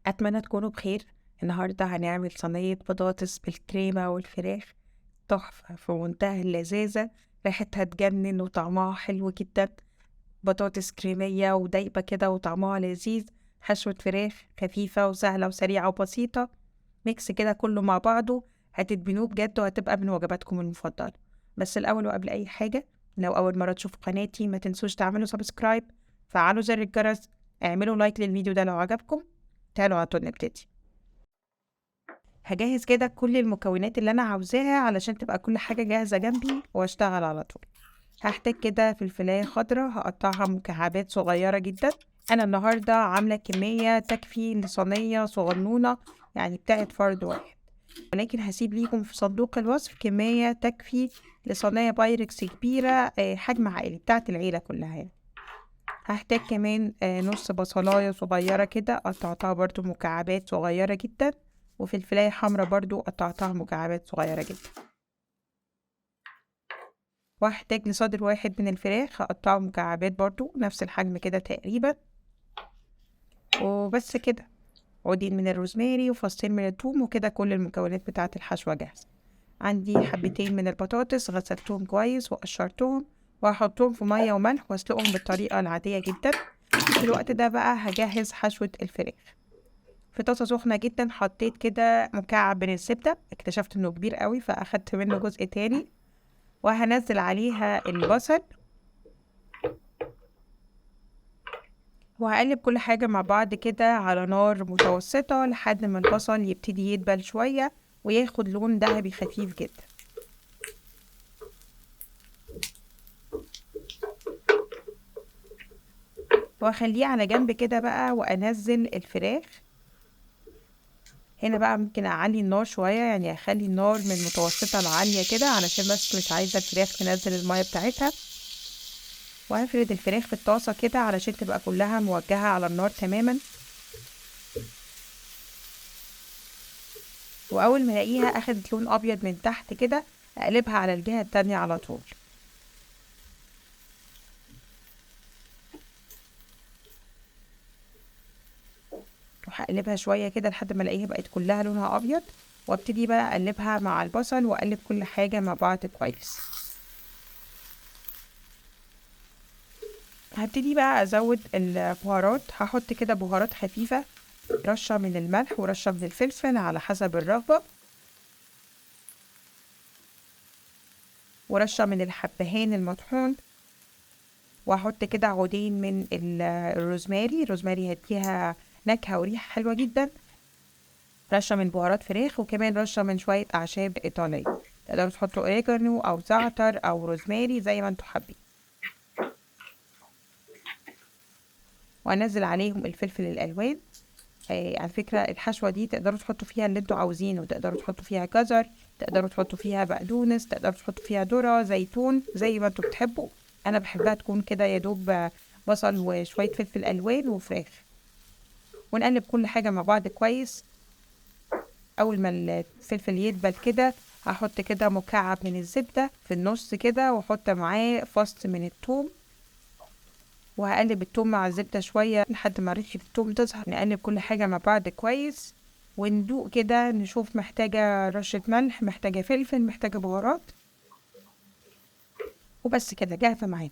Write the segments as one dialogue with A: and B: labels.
A: أتمنى تكونوا بخير. النهاردة هنعمل صينية بطاطس بالكريمة والفراخ، تحفة في منتهى اللذاذة. ريحتها تجنن وطعمها حلو جدا. بطاطس كريمية ودايبة كده وطعمها لذيذ، حشوة فراخ خفيفة وسهلة وسريعة وبسيطة. ميكس كده كله مع بعضه، هتدمنوه بجد وهتبقى من وجباتكم المفضلة. بس الأول وقبل أي حاجة، لو أول مرة تشوفوا قناتي ما تنسوش تعملوا سبسكرايب، فعلوا زر الجرس، اعملوا لايك للفيديو ده لو عجبكم. تعالوا على طول نبتدي. هجهز كده كل المكونات اللي أنا عاوزاها علشان تبقى كل حاجة جاهزة جنبي واشتغل على طول. هحتاج كده فلفلاية خضرا هقطعها مكعبات صغيرة جدا. أنا النهاردة عاملة كمية تكفي لصينية صغنونة، يعني بتاعت فرد واحد، ولكن هسيب ليكم في صندوق الوصف كمية تكفي لصينية بايركس كبيرة، حجم عائلي بتاعت العيلة كلها يعني. هحتاج كمان نص بصلاية صغيرة كده قطعتها برضو مكعبات صغيرة جدا، وفلفلاية حمرا برضو قطعتها مكعبات صغيرة جدا. وهحتاج لصدر واحد من الفراخ هقطعه مكعبات برضو نفس الحجم كده تقريبا، وبس كده. عودين من الروزماري وفصين من الثوم، وكده كل المكونات بتاعة الحشوة جاهزة. عندي حبتين من البطاطس غسلتهم كويس وقشرتهم، وهحطهم في مية وملح واسلقهم بالطريقة العادية جدا. في الوقت ده بقى هجهز حشوة الفراخ. في طاسة سخنة جدا حطيت كده مكعب من الزبدة، اكتشفت انه كبير قوي فاخدت منه جزء تاني، وهنزل عليها البصل، وهقلب كل حاجة مع بعض كده على نار متوسطة لحد ما البصل يبتدي يدبل شوية وياخد لون ذهبي خفيف جدا. واخليه على جنب كده بقى وانزل الفراخ. هنا بقى ممكن اعلي النار شوية، يعني اخلي النار من متوسطة لعالية كده علشان بس مش عايزة الفراخ تنزل المية بتاعتها. وهفرد الفراخ في الطاسة كده علشان تبقى كلها موجهة على النار تماما. وأول ما الاقيها أخدت لون أبيض من تحت كده، أقلبها على الجهة التانية على طول. وهقلبها شوية كده لحد ما الاقيها بقت كلها لونها أبيض، وابتدي بقى أقلبها مع البصل وأقلب كل حاجة مع بعض كويس. هبتدي بقى أزود البهارات، هحط كده بهارات خفيفة، رشة من الملح ورشة من الفلفل على حسب الرغبة، ورشة من الحبهان المطحون، وهحط كده عودين من الروزماري هديها نكهة وريحة حلوة جدا، رشة من بهارات فراخ، وكمان رشة من شوية أعشاب إيطالية. تقدروا تحطوا أوريجانو أو زعتر أو روزماري زي ما انتوا حابين. وأنزل عليهم الفلفل الألوان. على فكرة الحشوة دي تقدروا تحطوا فيها اللي انتوا عاوزينه، تقدروا تحطوا فيها جزر، تقدروا تحطوا فيها بقدونس، تقدروا تحطوا فيها ذرة، زيتون، زي ما انتوا بتحبوا. أنا بحبها تكون كده يا دوب بصل وشوية فلفل ألوان وفراخ. ونقلب كل حاجة مع بعض كويس. أول ما الفلفل يدبل كده هحط كده مكعب من الزبدة في النص كده، واحط معاه فص من الثوم، وهقلب الثوم مع الزبدة شوية لحد ما ريحة الثوم تظهر. نقلب كل حاجة مع بعض كويس، وندوق كده نشوف محتاجة رشة ملح، محتاجة فلفل، محتاجة بهارات، وبس كده جاهزة معانا.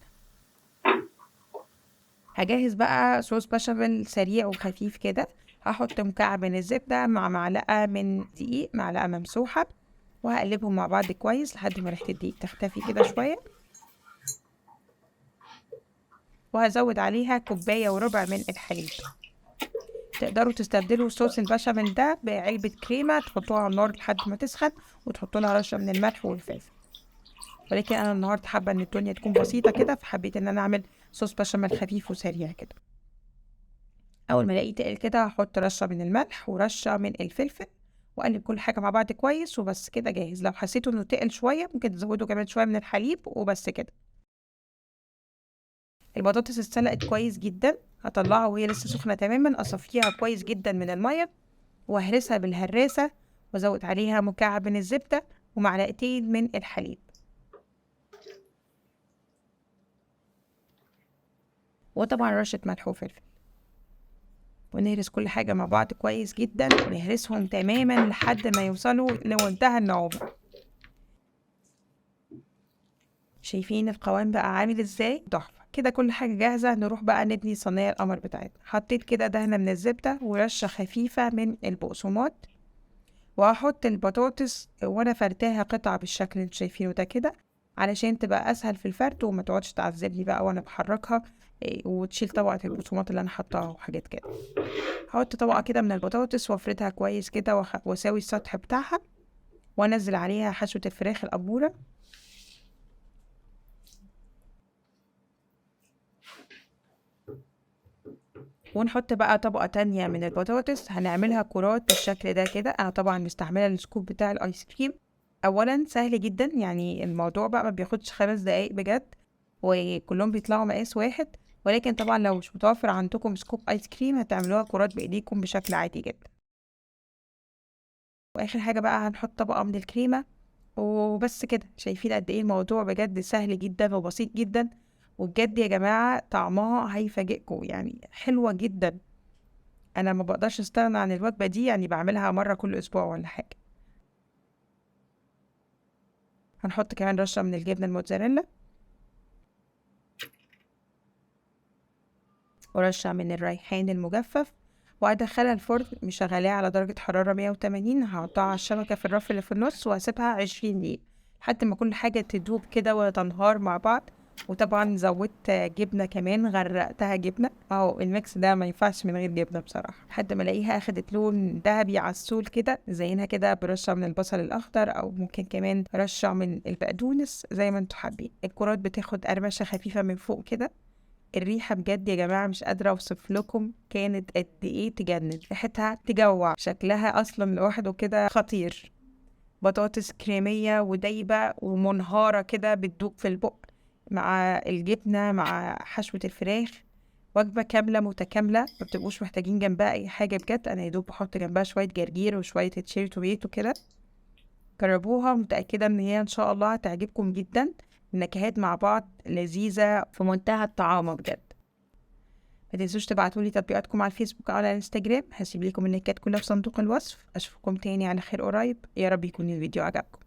A: هجهز بقى صوص بشاميل سريع وخفيف كده. هحط مكعب من الزبدة مع معلقة من دقيق، معلقة ممسوحة، وهقلبهم مع بعض كويس لحد ما ريحة الدقيق تختفي كده شوية. وهزود عليها كوباية وربع من الحليب. تقدروا تستبدلوا صوص البشاميل ده بعلبة كريمة تحطوها على النار لحد ما تسخن، وتحطوا لها رشة من الملح والفلفل. ولكن أنا النهاردة حابة إن الدنيا تكون بسيطة كده، فحبيت إن أنا أعمل صوص بشاميل خفيف وسريع كده. أول ما الاقيه تقل كده هحط رشة من الملح ورشة من الفلفل، وأقلب كل حاجة مع بعض كويس، وبس كده جاهز. لو حسيتوا إنه تقل شوية ممكن تزودوا كمان شوية من الحليب، وبس كده. البطاطس اتسلقت كويس جدا، هطلعها وهي لسه سخنة تماما، أصفيها كويس جدا من المية، وهرسها بالهراسة، وازود عليها مكعب من الزبدة ومعلقتين من الحليب، وطبعا رشة ملح وفلفل. ونهرس كل حاجة مع بعض كويس جدا، ونهرسهم تماما لحد ما يوصلوا لمنتهى النعومة. شايفين القوام بقى عامل ازاي؟ تحفة كده. كل حاجة جاهزة، نروح بقى نبني صينية القمر بتاعتنا. حطيت كده دهنة من الزبدة ورشة خفيفة من البقسماط، وهحط البطاطس وانا فرتاها قطع بالشكل اللي شايفينه ده كده، علشان تبقى اسهل في الفرد وما تقعدش تعذبني بقى وانا بحركها، وتشيل طبقة البقسماط اللي انا حطاها وحاجات كده. هحط طبقة كده من البطاطس وافردها كويس كده واساوي السطح بتاعها، وانزل عليها حشوة الفراخ القبورة. ونحط بقى طبقة تانية من البطاطس، هنعملها كرات بالشكل ده كده. انا طبعا مستعملة السكوب بتاع الايس كريم. اولا سهل جدا، يعني الموضوع بقى ما بياخدش 5 دقايق بجد، وكلهم بيطلعوا مقاس واحد. ولكن طبعا لو مش متوفر عندكم سكوب ايس كريم، هتعملوها كرات بايديكم بشكل عادي جدا. واخر حاجة بقى هنحط طبقة من الكريمة، وبس كده. شايفين قد ايه الموضوع بجد سهل جدا وبسيط جدا، وبجد يا جماعة طعمها هيفاجئكم، يعني حلوة جدا. انا ما بقدرش استغنى عن الوجبة دي، يعني بعملها مرة كل اسبوع ولا حاجة. هنحط كمان رشة من الجبنة الموتزاريلا، ورشة من الريحان المجفف، وهدخلها الفرن. مشغلاه على درجة حرارة 180. هحطها على الشبكة في الرف اللي في النص، وهسيبها 20 دقيقة لحد ما كل حاجة تدوب كده وتنهار مع بعض. وطبعا زودت جبنة كمان، غرقتها جبنة، اهو الميكس ده ما ينفعش من غير جبنة بصراحة. لحد ما الاقيها اخدت لون ذهبي عسول كده، زينها كده برشة من البصل الاخضر، او ممكن كمان رشة من البقدونس زي ما انتوا حابين. الكرات بتاخد قرمشة خفيفة من فوق كده. الريحة بجد يا جماعة مش قادرة اوصف لكم كانت قد ايه تجنن، ريحتها تجوع، شكلها اصلا لوحده كده خطير. بطاطس كريمية ودايبة ومنهارة كده بتدوب في البق مع الجبنة مع حشوة الفراخ. وجبة كاملة متكاملة، ما بتبقوش محتاجين جنبها اي حاجة بجد. انا يدوب بحط جنبها شوية جرجير وشوية تشيري توميتو كده. جربوها، متأكدة ان هي ان شاء الله هتعجبكم جدا. النكهات مع بعض لذيذة في منتهى الطعامة بجد. ما تنسوش تبعتولي تطبيقاتكم على الفيسبوك او على الانستجرام. هسيب لكم اللينكات كلها في صندوق الوصف. اشوفكم تاني على خير قريب، يا رب يكون الفيديو عجبكم.